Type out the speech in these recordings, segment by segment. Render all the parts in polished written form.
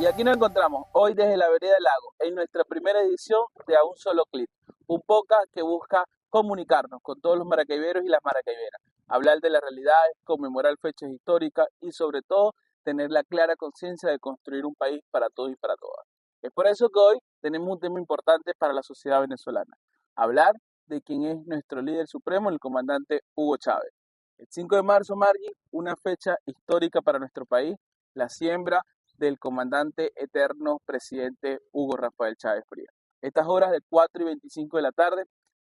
aquí nos encontramos hoy desde la Vereda del Lago, en nuestra primera edición de A Un Solo Clip, un podcast que busca comunicarnos con todos los maracaiberos y las maracaiberas, hablar de las realidades, conmemorar fechas históricas y sobre todo tener la clara conciencia de construir un país para todos y para todas. Es por eso que hoy tenemos un tema importante para la sociedad venezolana, hablar de quién es nuestro líder supremo, el comandante Hugo Chávez. El 5 de marzo, Margui, una fecha histórica para nuestro país, la siembra del comandante eterno presidente Hugo Rafael Chávez Frías. Estas horas de 4:25 de la tarde,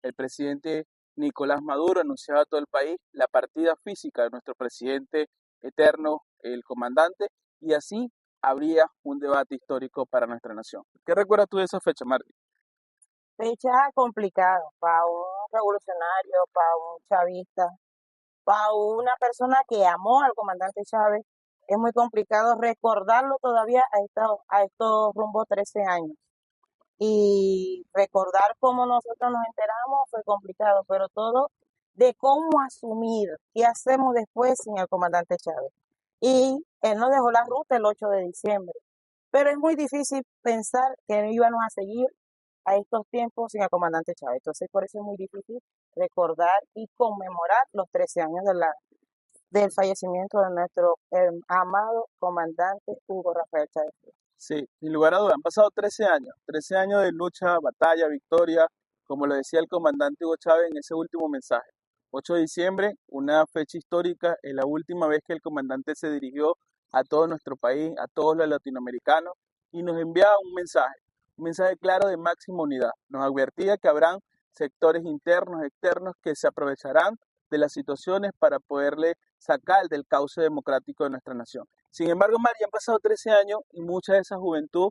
el presidente Nicolás Maduro anunciaba a todo el país la partida física de nuestro presidente eterno, el comandante, y así habría un debate histórico para nuestra nación. ¿Qué recuerdas tú de esa fecha, Martín? Fecha complicada para un revolucionario, para un chavista, para una persona que amó al comandante Chávez. Es muy complicado recordarlo todavía a estos rumbo 13 años. Y recordar cómo nosotros nos enteramos fue complicado, pero todo de cómo asumir qué hacemos después sin el comandante Chávez. Y él nos dejó la ruta el 8 de diciembre. Pero es muy difícil pensar que íbamos a seguir a estos tiempos sin el comandante Chávez. Entonces, por eso es muy difícil recordar y conmemorar los 13 años del fallecimiento de nuestro amado comandante Hugo Rafael Chávez. Sí, sin lugar a dudas, han pasado 13 años de lucha, batalla, victoria, como lo decía el comandante Hugo Chávez en ese último mensaje. 8 de diciembre, una fecha histórica, es la última vez que el comandante se dirigió a todo nuestro país, a todos los latinoamericanos, y nos enviaba un mensaje claro de máxima unidad. Nos advertía que habrán sectores internos, externos, que se aprovecharán de las situaciones para poderle sacar del cauce democrático de nuestra nación. Sin embargo, María, han pasado 13 años y mucha de esa juventud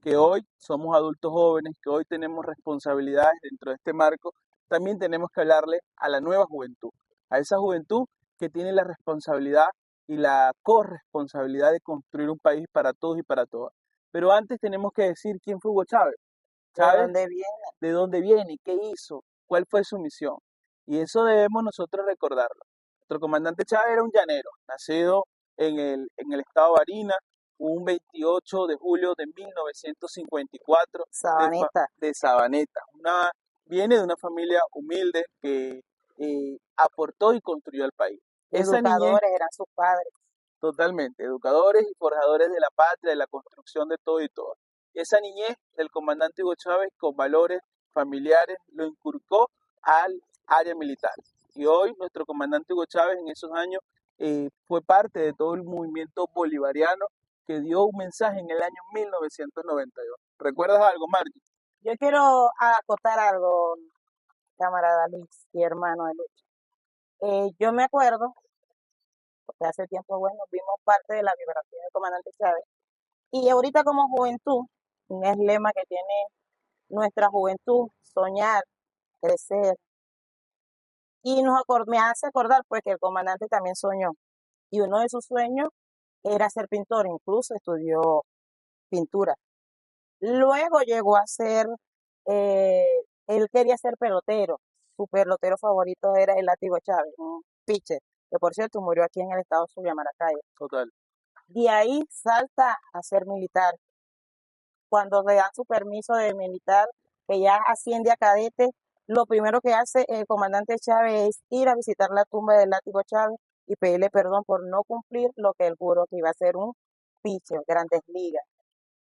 que hoy somos adultos jóvenes, que hoy tenemos responsabilidades dentro de este marco, también tenemos que hablarle a la nueva juventud, a esa juventud que tiene la responsabilidad y la corresponsabilidad de construir un país para todos y para todas. Pero antes tenemos que decir quién fue Hugo Chávez. ¿De Chávez, dónde viene? de dónde viene, qué hizo, cuál fue su misión. Y eso debemos nosotros recordarlo. Nuestro comandante Chávez era un llanero, nacido en el estado de Barinas, un 28 de julio de 1954 Sabaneta. de Sabaneta. Viene de una familia humilde que aportó y construyó el país. Esa niñez, Educadores eran sus padres. totalmente, educadores y forjadores de la patria, de la construcción de todo y todo. Esa niñez del comandante Hugo Chávez con valores familiares lo inculcó al área militar. Y hoy nuestro comandante Hugo Chávez en esos años fue parte de todo el movimiento bolivariano que dio un mensaje en el año 1992. ¿Recuerdas algo, Margie? Yo quiero acotar algo, camarada Luis y hermano de Luis. Yo me acuerdo, porque hace tiempo, bueno, vimos parte de la biografía del comandante Chávez. Y ahorita como juventud, un lema que tiene nuestra juventud, soñar, crecer. Y me hace acordar pues que el comandante también soñó. Y uno de sus sueños era ser pintor, incluso estudió pintura. Luego llegó a ser, eh, él quería ser pelotero. Su pelotero favorito era el Látigo Chávez, un pitcher, que por cierto murió aquí en el estado Zulia, Maracaibo. Total. De ahí salta a ser militar. Cuando le dan su permiso de militar, que ya asciende a cadete, lo primero que hace el comandante Chávez es ir a visitar la tumba del Látigo Chávez y pedirle perdón por no cumplir lo que él juró que iba a ser un pitcher, grandes ligas.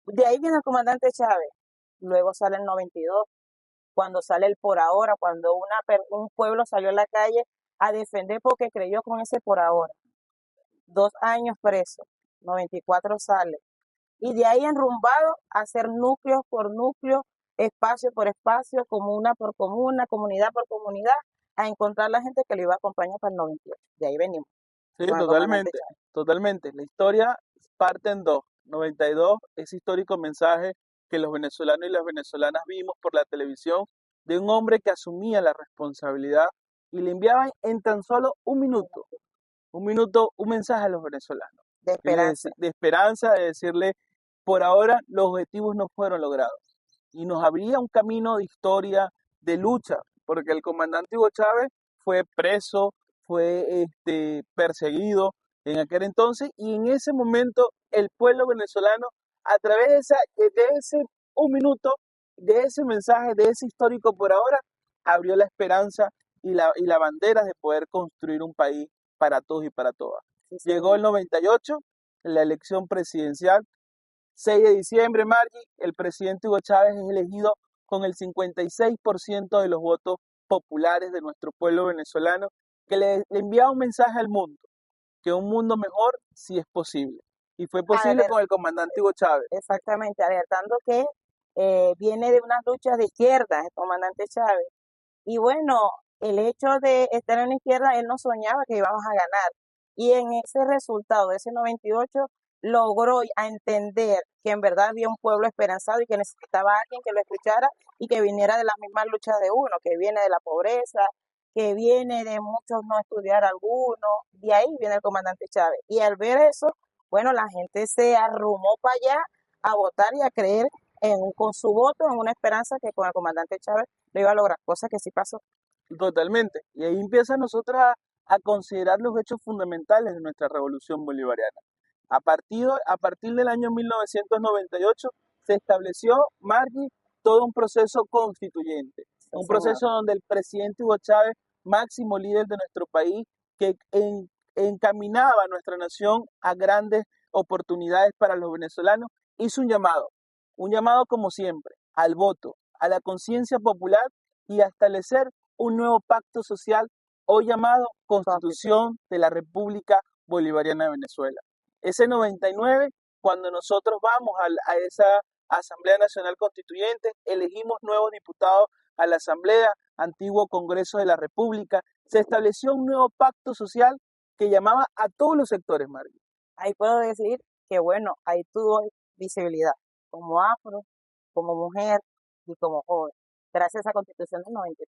De ahí viene el comandante Chávez. Luego sale el 92, cuando sale el por ahora, cuando un pueblo salió a la calle a defender porque creyó con ese por ahora. 2 años preso, 94 sale. Y de ahí enrumbado a hacer núcleo por núcleo, espacio por espacio, comuna por comuna, comunidad por comunidad, a encontrar la gente que lo iba a acompañar para el 98. De ahí venimos. Sí, Con el comandante Chávez. totalmente. La historia parte en dos. 92, ese histórico mensaje que los venezolanos y las venezolanas vimos por la televisión de un hombre que asumía la responsabilidad y le enviaba en tan solo un minuto, un mensaje a los venezolanos. De esperanza. De esperanza, de decirle, por ahora los objetivos no fueron logrados. Y nos abría un camino de historia, de lucha, porque el comandante Hugo Chávez fue preso, fue perseguido en aquel entonces y en ese momento el pueblo venezolano a través de ese un minuto, de ese mensaje, de ese histórico por ahora, abrió la esperanza y la bandera de poder construir un país para todos y para todas. Sí, Llegó el 98, la elección presidencial, 6 de diciembre, Margie, el presidente Hugo Chávez es elegido con el 56% de los votos populares de nuestro pueblo venezolano, que le envía un mensaje al mundo, que un mundo mejor sí es posible. Y fue posible con el comandante Hugo Chávez. Exactamente, alertando que viene de unas luchas de izquierda, el comandante Chávez. Y bueno, el hecho de estar en la izquierda, él no soñaba que íbamos a ganar. Y en ese resultado de ese 98 logró a entender que en verdad había un pueblo esperanzado y que necesitaba a alguien que lo escuchara y que viniera de las mismas luchas de uno, que viene de la pobreza, que viene de muchos no estudiar alguno. De ahí viene el comandante Chávez. Y al ver eso, bueno, la gente se arrumó para allá a votar y a creer con su voto en una esperanza que con el comandante Chávez lo iba a lograr, cosa que sí pasó. Totalmente. Y ahí empieza nosotros a considerar los hechos fundamentales de nuestra revolución bolivariana. A partir del año 1998 se estableció, Margie, todo un proceso constituyente, un proceso donde el presidente Hugo Chávez, máximo líder de nuestro país, que encaminaba a nuestra nación a grandes oportunidades para los venezolanos, hizo un llamado como siempre, al voto, a la conciencia popular y a establecer un nuevo pacto social, hoy llamado Constitución de la República Bolivariana de Venezuela. Ese 99, cuando nosotros vamos a esa Asamblea Nacional Constituyente, elegimos nuevos diputados a la Asamblea, antiguo Congreso de la República, se estableció un nuevo pacto social que llamaba a todos los sectores, Margie. Ahí puedo decir que, bueno, ahí tuvo visibilidad, como afro, como mujer y como joven, gracias a esa Constitución del 99.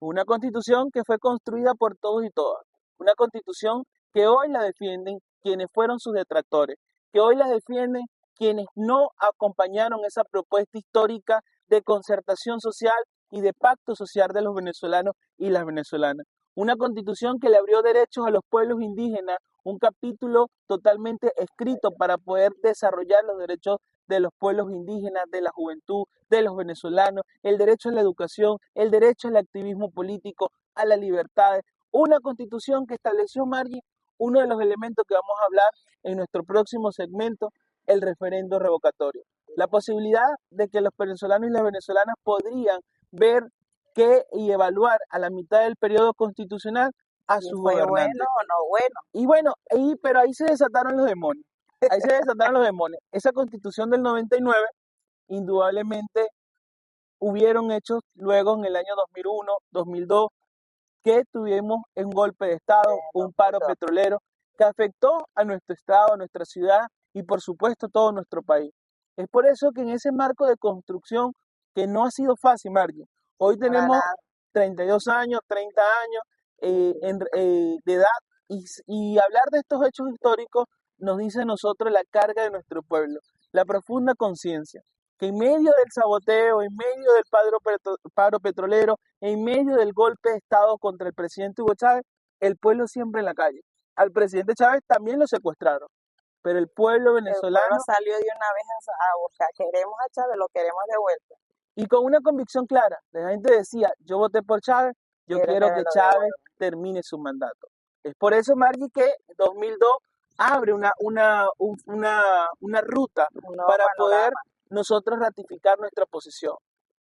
Una constitución que fue construida por todos y todas. Una constitución que hoy la defienden quienes fueron sus detractores, que hoy la defienden quienes no acompañaron esa propuesta histórica de concertación social y de pacto social de los venezolanos y las venezolanas. Una constitución que le abrió derechos a los pueblos indígenas, un capítulo totalmente escrito para poder desarrollar los derechos de los pueblos indígenas, de la juventud, de los venezolanos, el derecho a la educación, el derecho al activismo político, a las libertades. Una constitución que estableció, Margie, uno de los elementos que vamos a hablar en nuestro próximo segmento, el referendo revocatorio. La posibilidad de que los venezolanos y las venezolanas podrían ver y evaluar a la mitad del periodo constitucional a su gobernante. ¿Bueno o no bueno? Y bueno, pero ahí se desataron los demonios. Ahí se desataron los demonios. Esa constitución del 99, indudablemente, hubieron hechos luego en el año 2001, 2002, que tuvimos un golpe de Estado, un paro petrolero, que afectó a nuestro Estado, a nuestra ciudad y por supuesto todo nuestro país. Es por eso que en ese marco de construcción, que no ha sido fácil, Margie, hoy tenemos 32 años, 30 años de edad y hablar de estos hechos históricos nos dice a nosotros la carga de nuestro pueblo, la profunda conciencia, que en medio del saboteo, en medio del paro petrolero, en medio del golpe de Estado contra el presidente Hugo Chávez, el pueblo siempre en la calle. Al presidente Chávez también lo secuestraron, pero el pueblo venezolano... El pueblo salió de una vez a buscar, queremos a Chávez, lo queremos de vuelta. Y con una convicción clara, la gente decía, yo voté por Chávez, yo quiero que Chávez termine su mandato. Es por eso, Margie, que 2002 abre una ruta para poder nosotros ratificar nuestra posición.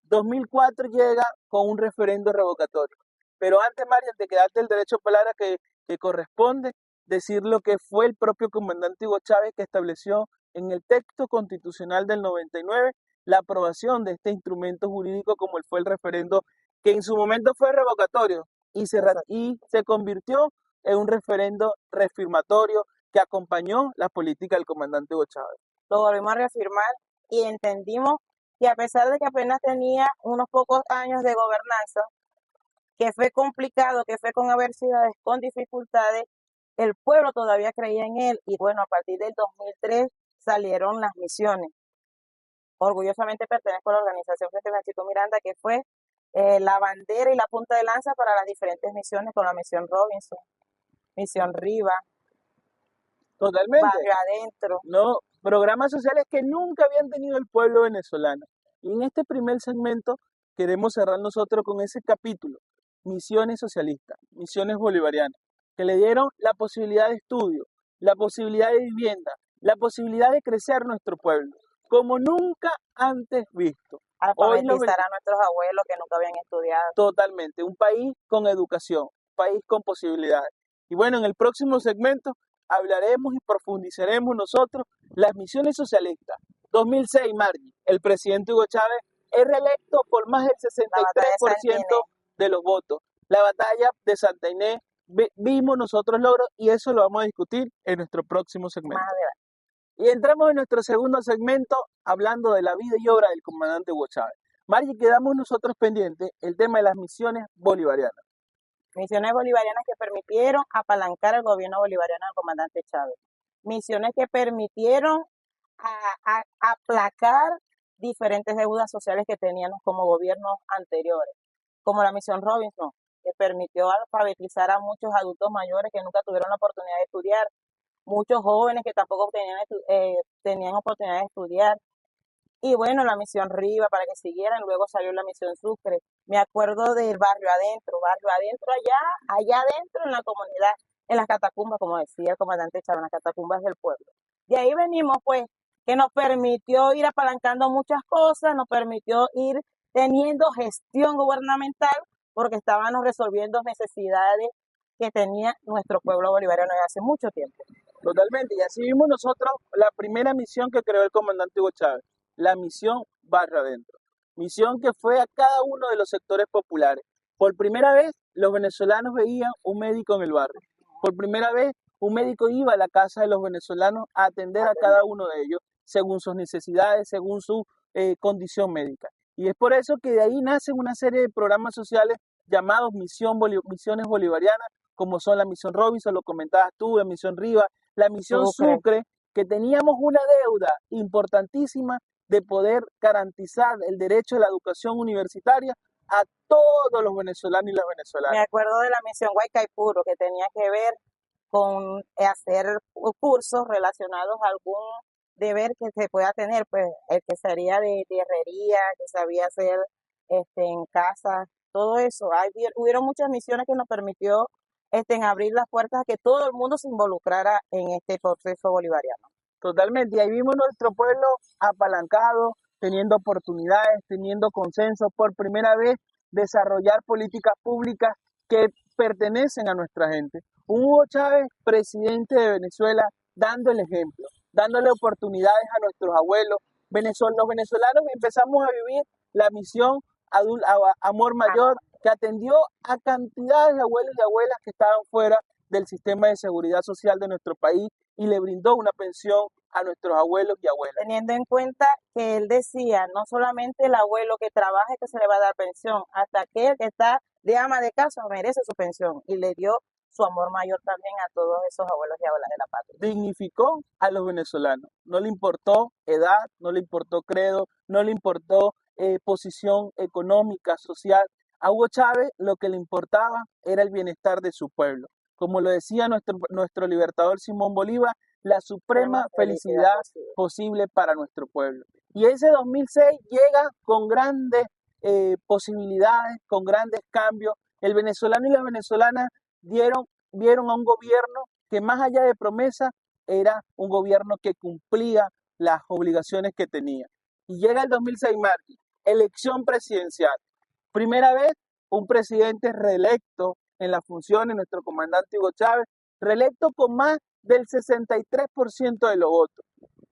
2004 llega con un referendo revocatorio. Pero antes, Margie, de quedarte el derecho a palabra que corresponde, decir lo que fue el propio comandante Hugo Chávez que estableció en el texto constitucional del 99 la aprobación de este instrumento jurídico como fue el referendo, que en su momento fue revocatorio y se convirtió en un referendo reafirmatorio que acompañó la política del comandante Hugo Chávez. Lo volvimos a reafirmar y entendimos que a pesar de que apenas tenía unos pocos años de gobernanza, que fue complicado, que fue con adversidades, con dificultades, el pueblo todavía creía en él y bueno, a partir del 2003 salieron las misiones. Orgullosamente pertenezco a la organización Frente Francisco Miranda, que fue la bandera y la punta de lanza para las diferentes misiones, con la misión Robinson, misión Riva, totalmente Barrio Adentro. No, programas sociales que nunca habían tenido el pueblo venezolano. Y en este primer segmento queremos cerrar nosotros con ese capítulo, misiones socialistas, misiones bolivarianas, que le dieron la posibilidad de estudio, la posibilidad de vivienda, la posibilidad de crecer nuestro pueblo, como nunca antes visto. Hoy Alfabetizar a nuestros abuelos que nunca habían estudiado. Totalmente, un país con educación, un país con posibilidades. Y bueno, en el próximo segmento hablaremos y profundizaremos nosotros las misiones socialistas. 2006, Margie, el presidente Hugo Chávez es reelecto por más del 63% de los votos. La batalla de Santa Inés, vimos nosotros logros y eso lo vamos a discutir en nuestro próximo segmento. Y entramos en nuestro segundo segmento hablando de la vida y obra del comandante Hugo Chávez. Margie, quedamos nosotros pendientes el tema de las misiones bolivarianas. Misiones bolivarianas que permitieron apalancar el gobierno bolivariano del comandante Chávez. Misiones que permitieron aplacar diferentes deudas sociales que teníamos como gobiernos anteriores, como la misión Robinson, que permitió alfabetizar a muchos adultos mayores que nunca tuvieron la oportunidad de estudiar, muchos jóvenes que tampoco tenían oportunidad de estudiar. Y bueno, la misión Riva para que siguieran, luego salió la misión Sucre. Me acuerdo del barrio adentro allá adentro en la comunidad, en las catacumbas, como decía el comandante Chávez, en las catacumbas del pueblo. De ahí venimos, pues, que nos permitió ir apalancando muchas cosas, nos permitió ir teniendo gestión gubernamental, porque estábamos resolviendo necesidades que tenía nuestro pueblo bolivariano desde hace mucho tiempo. Totalmente, y así vimos nosotros la primera misión que creó el comandante Hugo Chávez, la misión Barrio Adentro, misión que fue a cada uno de los sectores populares. Por primera vez los venezolanos veían un médico en el barrio, por primera vez un médico iba a la casa de los venezolanos a atender a cada uno de ellos según sus necesidades, según su condición médica. Y es por eso que de ahí nacen una serie de programas sociales llamados misiones bolivarianas, como son la misión Robinson, lo comentabas tú, la misión Riva, la misión Sucre, que teníamos una deuda importantísima de poder garantizar el derecho a la educación universitaria a todos los venezolanos y las venezolanas. Me acuerdo de la misión Huaycaipuro, que tenía que ver con hacer cursos relacionados a algún deber que se pueda tener, pues el que sería de herrería, que sabía hacer en casa, todo eso. Hubieron muchas misiones que nos permitió abrir las puertas a que todo el mundo se involucrara en este proceso bolivariano. Totalmente, y ahí vimos nuestro pueblo apalancado, teniendo oportunidades, teniendo consenso, por primera vez desarrollar políticas públicas que pertenecen a nuestra gente. Un Hugo Chávez, presidente de Venezuela, dando el ejemplo, dándole oportunidades a nuestros abuelos. Los venezolanos empezamos a vivir la misión Amor Mayor, que atendió a cantidades de abuelos y abuelas que estaban fuera del sistema de seguridad social de nuestro país y le brindó una pensión a nuestros abuelos y abuelas. Teniendo en cuenta que él decía, no solamente el abuelo que trabaja que se le va a dar pensión, hasta aquel que está de ama de casa merece su pensión, y le dio su amor mayor también a todos esos abuelos y abuelas de la patria. Dignificó a los venezolanos, no le importó edad, no le importó credo, no le importó posición económica, social. A Hugo Chávez lo que le importaba era el bienestar de su pueblo. Como lo decía nuestro libertador Simón Bolívar, la suprema felicidad posible para nuestro pueblo. Y ese 2006 llega con grandes posibilidades, con grandes cambios. El venezolano y la venezolana vieron a un gobierno que más allá de promesa era un gobierno que cumplía las obligaciones que tenía. Y llega el 2006, Margie, elección presidencial. Primera vez un presidente reelecto en las funciones, nuestro comandante Hugo Chávez, reelecto con más del 63% de los votos.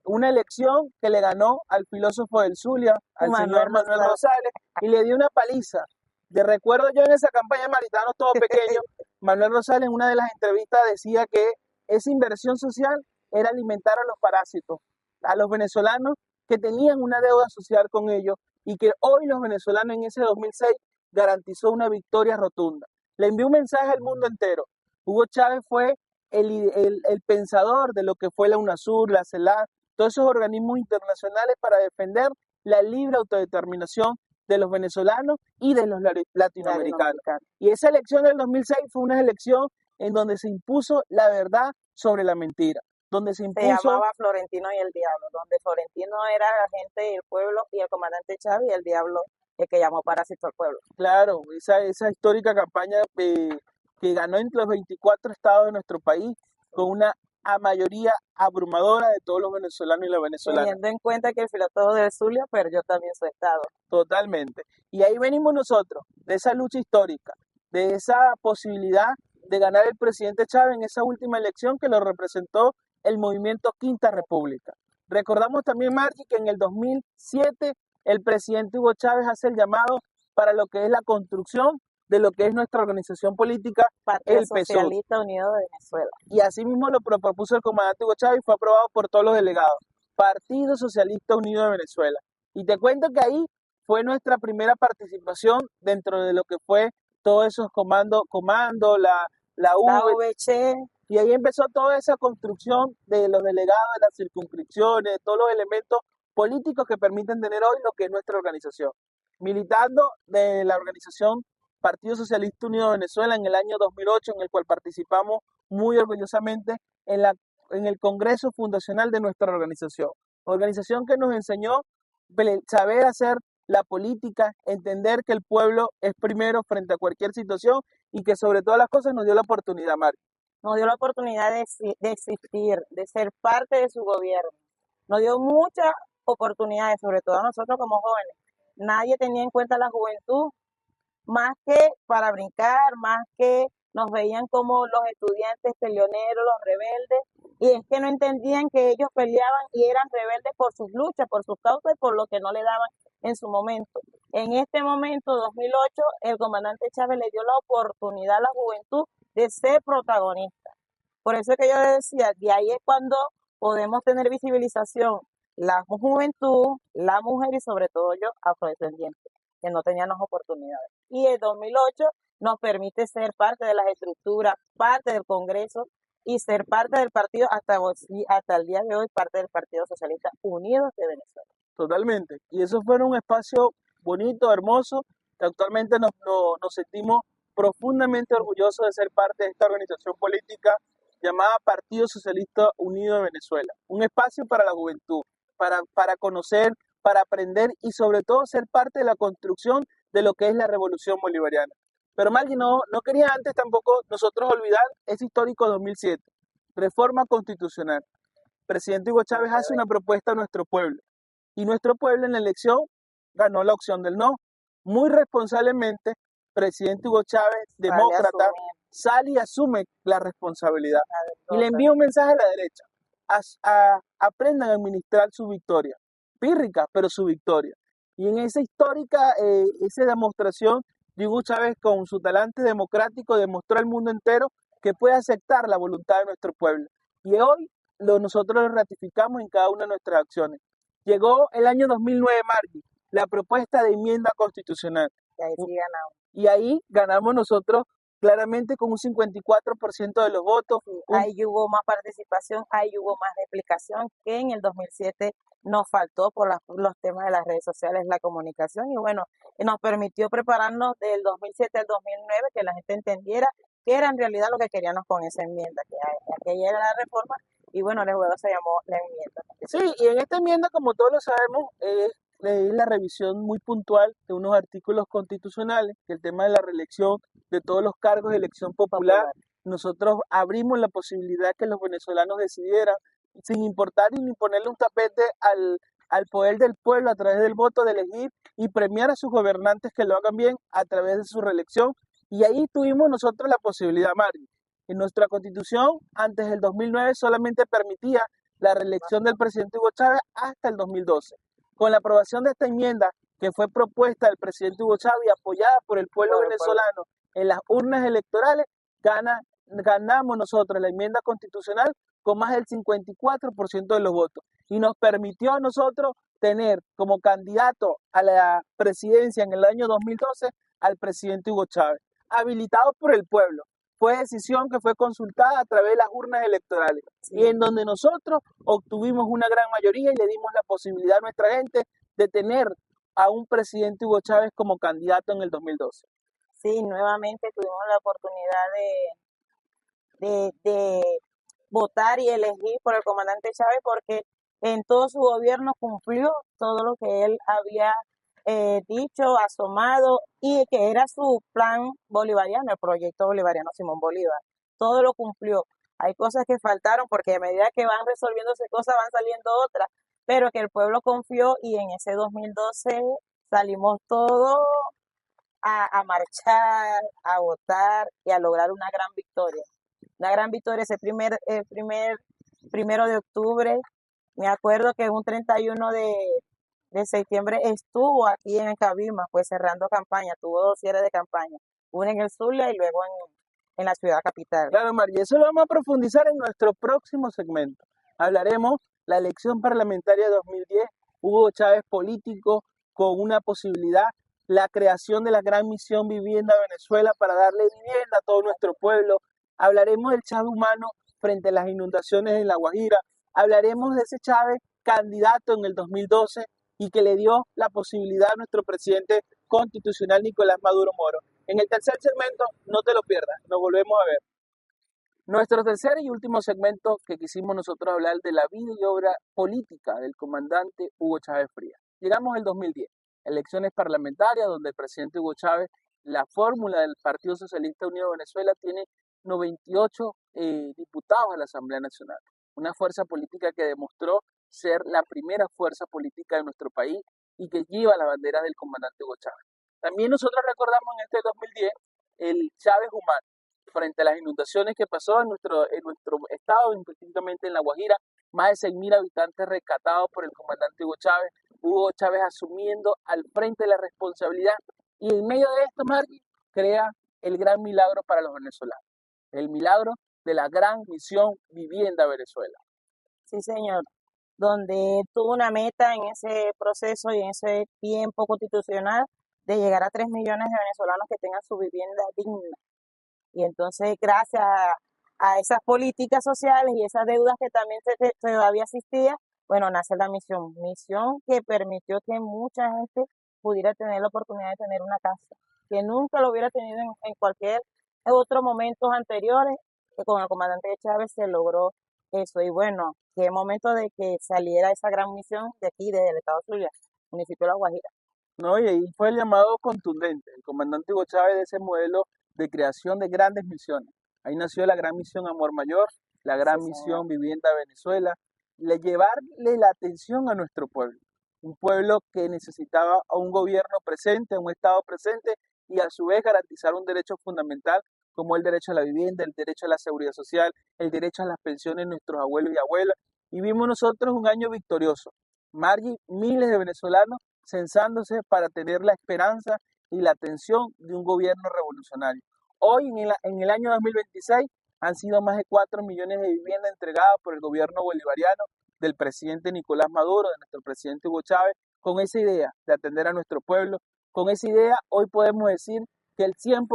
Una elección que le ganó al filósofo del Zulia, al señor Manuel Rosales, y le dio una paliza. De recuerdo yo en esa campaña Maritano todo pequeño, Manuel Rosales en una de las entrevistas decía que esa inversión social era alimentar a los parásitos, a los venezolanos que tenían una deuda social con ellos y que hoy los venezolanos en ese 2006 garantizó una victoria rotunda. Le envió un mensaje al mundo entero. Hugo Chávez fue el pensador de lo que fue la UNASUR, la CELAC, todos esos organismos internacionales para defender la libre autodeterminación de los venezolanos y de los latinoamericanos. Y esa elección del 2006 fue una elección en donde se impuso la verdad sobre la mentira. donde se Se impuso, llamaba Florentino y el Diablo, donde Florentino era la gente del pueblo y el comandante Chávez y el Diablo el que llamó parásito al pueblo. claro, esa histórica campaña que ganó entre los 24 estados de nuestro país con una mayoría abrumadora de todos los venezolanos y las venezolanas. Teniendo en cuenta que el filósofo del Zulia perdió también su estado. Totalmente. Y ahí venimos nosotros, de esa lucha histórica, de esa posibilidad de ganar el presidente Chávez en esa última elección que lo representó el movimiento Quinta República. Recordamos también, Margie, que en el 2007 el presidente Hugo Chávez hace el llamado para lo que es la construcción de lo que es nuestra organización política, Partido el PSUV. Socialista Unido de Venezuela. Y así mismo lo propuso el comandante Hugo Chávez y fue aprobado por todos los delegados. Partido Socialista Unido de Venezuela. Y te cuento que ahí fue nuestra primera participación dentro de lo que fue todos esos comandos, la La V, VC, y ahí empezó toda esa construcción de los delegados, de las circunscripciones, de todos los elementos políticos que permiten tener hoy lo que es nuestra organización. Militando de la organización Partido Socialista Unido de Venezuela en el año 2008, en el cual participamos muy orgullosamente en el Congreso Fundacional de nuestra organización. Organización que nos enseñó saber hacer la política, entender que el pueblo es primero frente a cualquier situación y que sobre todas las cosas nos dio la oportunidad, Mari. nos dio la oportunidad de existir, de ser parte de su gobierno. Nos dio muchas oportunidades, sobre todo a nosotros como jóvenes. Nadie tenía en cuenta la juventud más que para brincar, más que nos veían como los estudiantes peleoneros, los rebeldes, y es que no entendían que ellos peleaban y eran rebeldes por sus luchas, por sus causas y por lo que no le daban en su momento. En este momento, 2008, el comandante Chávez le dio la oportunidad a la juventud de ser protagonista. Por eso es que yo decía, de ahí es cuando podemos tener visibilización la juventud, la mujer y sobre todo yo, afrodescendientes, que no teníamos oportunidades. Y el 2008 nos permite ser parte de las estructuras, parte del Congreso y ser parte del partido hasta el día de hoy, parte del Partido Socialista Unido de Venezuela. Totalmente. Y eso fue un espacio bonito, hermoso, que actualmente nos sentimos profundamente orgullosos de ser parte de esta organización política llamada Partido Socialista Unido de Venezuela. Un espacio para la juventud, para conocer, para aprender y sobre todo ser parte de la construcción de lo que es la revolución bolivariana. Pero Maggie, no quería antes tampoco nosotros olvidar ese histórico 2007, reforma constitucional. Presidente Hugo Chávez hace una propuesta a nuestro pueblo y nuestro pueblo en la elección ganó la opción del no. Muy responsablemente, presidente Hugo Chávez, demócrata, sale y asume la responsabilidad. Y le envía un mensaje a la derecha. Aprendan a administrar su victoria. Pírrica, pero su victoria. Y en esa histórica, esa demostración de Hugo Chávez con su talante democrático demostró al mundo entero que puede aceptar la voluntad de nuestro pueblo. Y hoy nosotros lo ratificamos en cada una de nuestras acciones. Llegó el año 2009, Margie, la propuesta de enmienda constitucional. Y ahí sí ganamos. Y ahí ganamos nosotros claramente con un 54% de los votos. Sí, ahí hubo más participación, ahí hubo más explicación que en el 2007 nos faltó por los temas de las redes sociales, la comunicación, y bueno, nos permitió prepararnos del 2007 al 2009, que la gente entendiera que era en realidad lo que queríamos con esa enmienda, que aquella era la reforma, y bueno, el juego se llamó la enmienda. Sí, y en esta enmienda, como todos lo sabemos, es la revisión muy puntual de unos artículos constitucionales, que el tema de la reelección de todos los cargos de elección popular, nosotros abrimos la posibilidad que los venezolanos decidieran, sin importar ni ponerle un tapete al poder del pueblo a través del voto, de elegir y premiar a sus gobernantes que lo hagan bien a través de su reelección. Y ahí tuvimos nosotros la posibilidad, Mari. En nuestra constitución, antes del 2009, solamente permitía la reelección del presidente Hugo Chávez hasta el 2012. Con la aprobación de esta enmienda que fue propuesta del presidente Hugo Chávez y apoyada por el pueblo venezolano en las urnas electorales, ganamos nosotros la enmienda constitucional con más del 54% de los votos y nos permitió a nosotros tener como candidato a la presidencia en el año 2012 al presidente Hugo Chávez, habilitado por el pueblo. Fue decisión que fue consultada a través de las urnas electorales y en donde nosotros obtuvimos una gran mayoría y le dimos la posibilidad a nuestra gente de tener a un presidente Hugo Chávez como candidato en el 2012. Sí, nuevamente tuvimos la oportunidad de votar y elegir por el comandante Chávez porque en todo su gobierno cumplió todo lo que él había dicho, asomado y que era su plan bolivariano, el proyecto bolivariano Simón Bolívar. Todo lo cumplió. Hay cosas que faltaron porque a medida que van resolviéndose cosas van saliendo otras, pero que el pueblo confió y en ese 2012 salimos todos a marchar, a votar y a lograr una gran victoria. Una gran victoria ese primero de octubre. Me acuerdo que un 31 de septiembre estuvo aquí en el Cabima, pues cerrando campaña, tuvo 2 cierres de campaña, uno en el Zulia y luego en la ciudad capital. Claro, María, eso lo vamos a profundizar en nuestro próximo segmento. Hablaremos la elección parlamentaria de 2010, Hugo Chávez político con una posibilidad, la creación de la gran misión Vivienda Venezuela para darle vivienda a todo nuestro pueblo. Hablaremos del Chávez humano frente a las inundaciones en La Guajira. Hablaremos de ese Chávez candidato en el 2012 y que le dio la posibilidad a nuestro presidente constitucional Nicolás Maduro Moro. En el tercer segmento, no te lo pierdas, nos volvemos a ver. Nuestro tercer y último segmento que quisimos nosotros hablar de la vida y obra política del comandante Hugo Chávez Frías. Llegamos al 2010, elecciones parlamentarias donde el presidente Hugo Chávez, la fórmula del Partido Socialista Unido de Venezuela tiene 98 diputados a la Asamblea Nacional, una fuerza política que demostró ser la primera fuerza política de nuestro país y que lleva la bandera del comandante Hugo Chávez. También nosotros recordamos en este 2010 el Chávez humano frente a las inundaciones que pasó en nuestro estado, específicamente en La Guajira, más de 6.000 habitantes rescatados por el comandante Hugo Chávez asumiendo al frente de la responsabilidad y en medio de esto, Margui, crea el gran milagro para los venezolanos, el milagro de la gran misión Vivienda Venezuela. Sí, señor, donde tuvo una meta en ese proceso y en ese tiempo constitucional de llegar a 3 millones de venezolanos que tengan su vivienda digna. Y entonces, gracias a esas políticas sociales y esas deudas que también todavía existía, bueno, nace la misión que permitió que mucha gente pudiera tener la oportunidad de tener una casa, que nunca lo hubiera tenido en cualquier otro momentos anteriores, que con el comandante Chávez se logró eso. Y bueno, qué momento de que saliera esa gran misión de aquí, desde el estado Zulia, municipio de La Guajira. No, y ahí fue el llamado contundente, el comandante Hugo Chávez de ese modelo de creación de grandes misiones. Ahí nació la gran misión Amor Mayor, la gran misión Vivienda Venezuela, llevarle la atención a nuestro pueblo, un pueblo que necesitaba a un gobierno presente, un Estado presente y a su vez garantizar un derecho fundamental como el derecho a la vivienda, el derecho a la seguridad social, el derecho a las pensiones de nuestros abuelos y abuelas. Y vimos nosotros un año victorioso. Margui, miles de venezolanos censándose para tener la esperanza y la atención de un gobierno revolucionario. Hoy, en el año 2026, han sido más de 4 millones de viviendas entregadas por el gobierno bolivariano del presidente Nicolás Maduro, de nuestro presidente Hugo Chávez, con esa idea de atender a nuestro pueblo. Con esa idea, hoy podemos decir que el 100%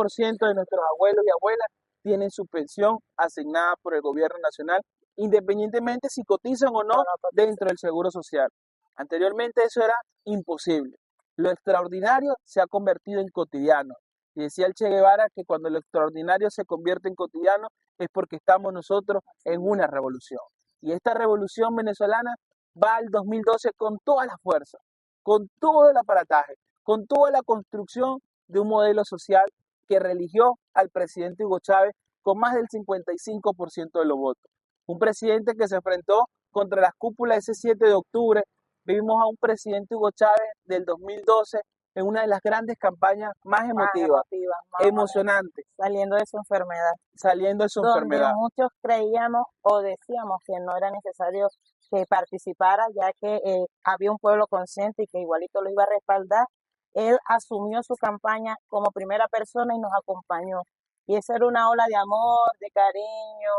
de nuestros abuelos y abuelas tienen su pensión asignada por el gobierno nacional, independientemente si cotizan o no dentro del Seguro Social. Anteriormente eso era imposible. Lo extraordinario se ha convertido en cotidiano. Y decía el Che Guevara que cuando lo extraordinario se convierte en cotidiano es porque estamos nosotros en una revolución. Y esta revolución venezolana va al 2012 con toda la fuerza, con todo el aparataje, con toda la construcción de un modelo social que religió al presidente Hugo Chávez con más del 55% de los votos. Un presidente que se enfrentó contra las cúpulas ese 7 de octubre. Vimos a un presidente Hugo Chávez del 2012 en una de las grandes campañas más emotivas, emocionantes. Saliendo de su enfermedad. Donde muchos creíamos o decíamos que no era necesario que participara, ya que había un pueblo consciente y que igualito lo iba a respaldar. Él asumió su campaña como primera persona y nos acompañó. Y esa era una ola de amor, de cariño,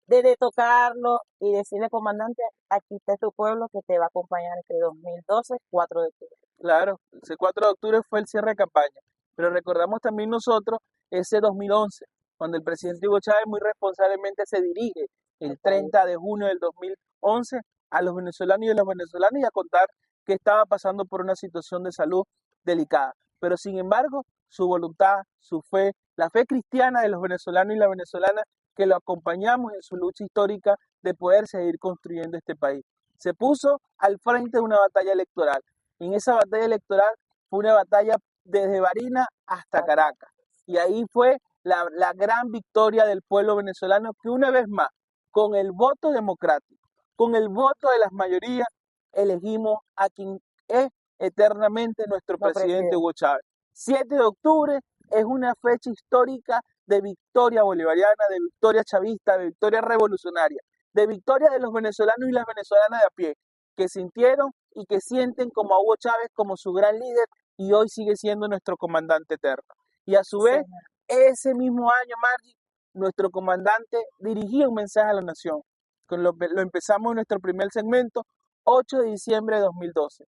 de tocarlo y decirle, comandante, aquí está tu pueblo que te va a acompañar entre 2012 y 4 de octubre. Claro, ese 4 de octubre fue el cierre de campaña, pero recordamos también nosotros ese 2011, cuando el presidente Hugo Chávez muy responsablemente se dirige el 30 de junio del 2011 a los venezolanos y a las venezolanas y a contar que estaba pasando por una situación de salud delicada. Pero sin embargo, su voluntad, su fe, la fe cristiana de los venezolanos y las venezolanas que lo acompañamos en su lucha histórica de poder seguir construyendo este país. Se puso al frente de una batalla electoral. Y en esa batalla electoral fue una batalla desde Barinas hasta Caracas. Y ahí fue la gran victoria del pueblo venezolano que una vez más, con el voto democrático, con el voto de las mayorías, elegimos a quien es eternamente nuestro presidente Hugo Chávez. 7 de octubre es una fecha histórica de victoria bolivariana, de victoria chavista, de victoria revolucionaria, de victoria de los venezolanos y las venezolanas de a pie, que sintieron y que sienten como a Hugo Chávez como su gran líder y hoy sigue siendo nuestro comandante eterno. Y a su vez, ese mismo año, Margie, nuestro comandante dirigía un mensaje a la nación. Lo empezamos en nuestro primer segmento, 8 de diciembre de 2012,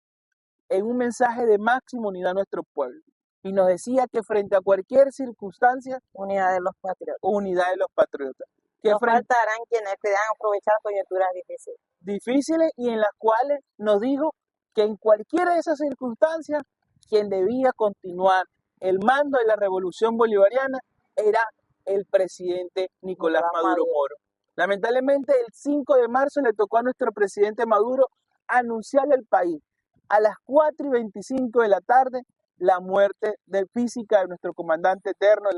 en un mensaje de máxima unidad a nuestro pueblo. Y nos decía que frente a cualquier circunstancia, unidad de los patriotas. Unidad de los patriotas. Que faltarán quienes puedan aprovechar coyunturas difíciles y en las cuales nos dijo que en cualquiera de esas circunstancias, quien debía continuar el mando de la revolución bolivariana era el presidente Nicolás Maduro Moro. Lamentablemente, el 5 de marzo le tocó a nuestro presidente Maduro anunciarle al país a las 4:25 de la tarde la muerte física de nuestro comandante eterno,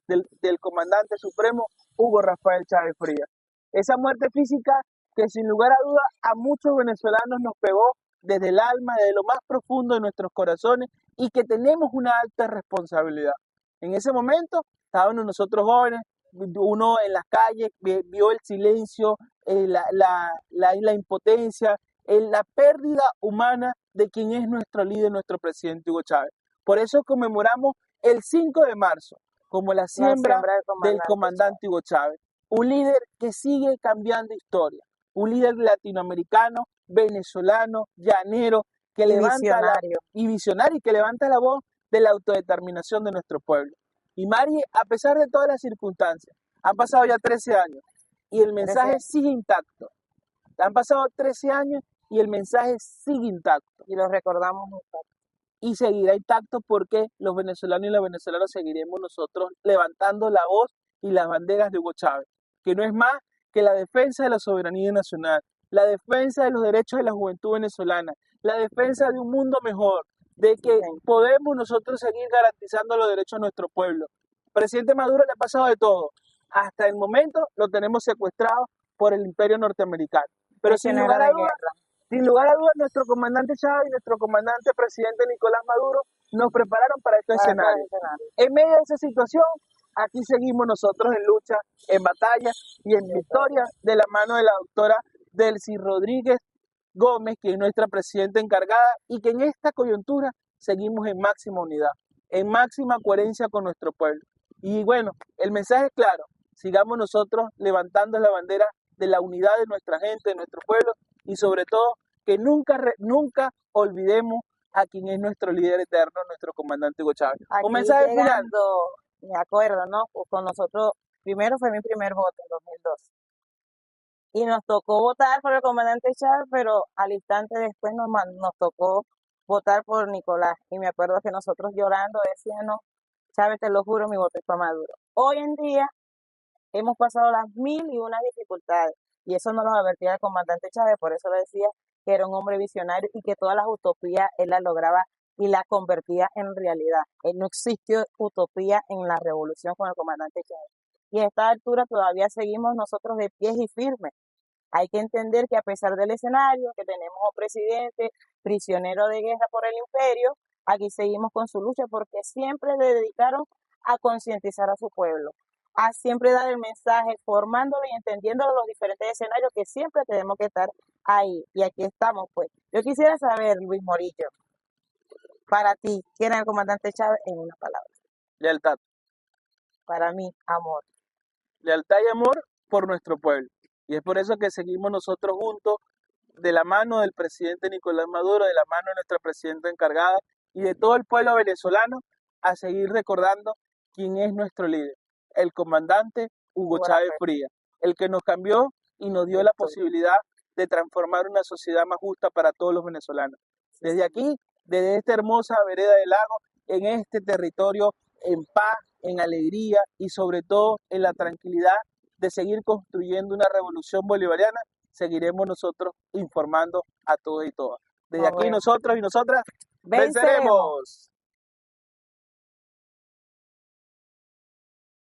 del comandante supremo Hugo Rafael Chávez Frías. Esa muerte física que sin lugar a dudas a muchos venezolanos nos pegó desde el alma, desde lo más profundo de nuestros corazones y que tenemos una alta responsabilidad. En ese momento estábamos nosotros jóvenes, uno en las calles vio el silencio, la impotencia, la pérdida humana de quien es nuestro líder, nuestro presidente Hugo Chávez. Por eso conmemoramos el 5 de marzo como la siembra del comandante Hugo Chávez, un líder que sigue cambiando historia, un líder latinoamericano, venezolano, llanero, que visionario, que levanta la voz de la autodeterminación de nuestro pueblo. Y Mari, a pesar de todas las circunstancias, han pasado ya 13 años y el mensaje sigue intacto. Han pasado 13 años y el mensaje sigue intacto. Y lo recordamos intacto. Y seguirá intacto porque los venezolanos y las venezolanas seguiremos nosotros levantando la voz y las banderas de Hugo Chávez, que no es más que la defensa de la soberanía nacional, la defensa de los derechos de la juventud venezolana, la defensa de un mundo mejor, de que podemos nosotros seguir garantizando los derechos de nuestro pueblo. Presidente Maduro le ha pasado de todo. Hasta el momento lo tenemos secuestrado por el imperio norteamericano. Pero sin lugar a dudas, nuestro comandante Chávez y nuestro comandante presidente Nicolás Maduro nos prepararon para este escenario. En medio de esa situación, aquí seguimos nosotros en lucha, en batalla y en victoria de la mano de la doctora Delcy Rodríguez Gómez, que es nuestra presidenta encargada y que en esta coyuntura seguimos en máxima unidad, en máxima coherencia con nuestro pueblo. Y bueno, el mensaje es claro, sigamos nosotros levantando la bandera de la unidad de nuestra gente, de nuestro pueblo y sobre todo que nunca olvidemos a quien es nuestro líder eterno, nuestro comandante Hugo Chávez. Un mensaje final. Me acuerdo, ¿no? Con nosotros, primero fue mi primer voto en 2012. Y nos tocó votar por el comandante Chávez, pero al instante después nos tocó votar por Nicolás. Y me acuerdo que nosotros llorando decíamos, Chávez, te lo juro, mi voto es para Maduro. Hoy en día hemos pasado las 1001 dificultades y eso no lo advertía el comandante Chávez, por eso le decía que era un hombre visionario y que todas las utopías él las lograba y las convertía en realidad. No existió utopía en la revolución con el comandante Chávez. Y a esta altura todavía seguimos nosotros de pies y firmes. Hay que entender que a pesar del escenario, que tenemos un presidente prisionero de guerra por el imperio, aquí seguimos con su lucha porque siempre le dedicaron a concientizar a su pueblo, a siempre dar el mensaje, formándolo y entendiéndolo los diferentes escenarios que siempre tenemos que estar ahí. Y aquí estamos, pues. Yo quisiera saber, Luis Morillo, para ti, ¿quién es el comandante Chávez en una palabra? Lealtad. Para mí, amor. Lealtad y amor por nuestro pueblo. Y es por eso que seguimos nosotros juntos, de la mano del presidente Nicolás Maduro, de la mano de nuestra presidenta encargada y de todo el pueblo venezolano, a seguir recordando quién es nuestro líder, el comandante Hugo Chávez Frías, el que nos cambió y nos dio la posibilidad de transformar una sociedad más justa para todos los venezolanos. Desde aquí, desde esta hermosa vereda del lago, en este territorio, en paz, en alegría y sobre todo en la tranquilidad de seguir construyendo una revolución bolivariana, seguiremos nosotros informando a todos y todas. Desde aquí Correcto. nosotros y nosotras Venceremos. venceremos.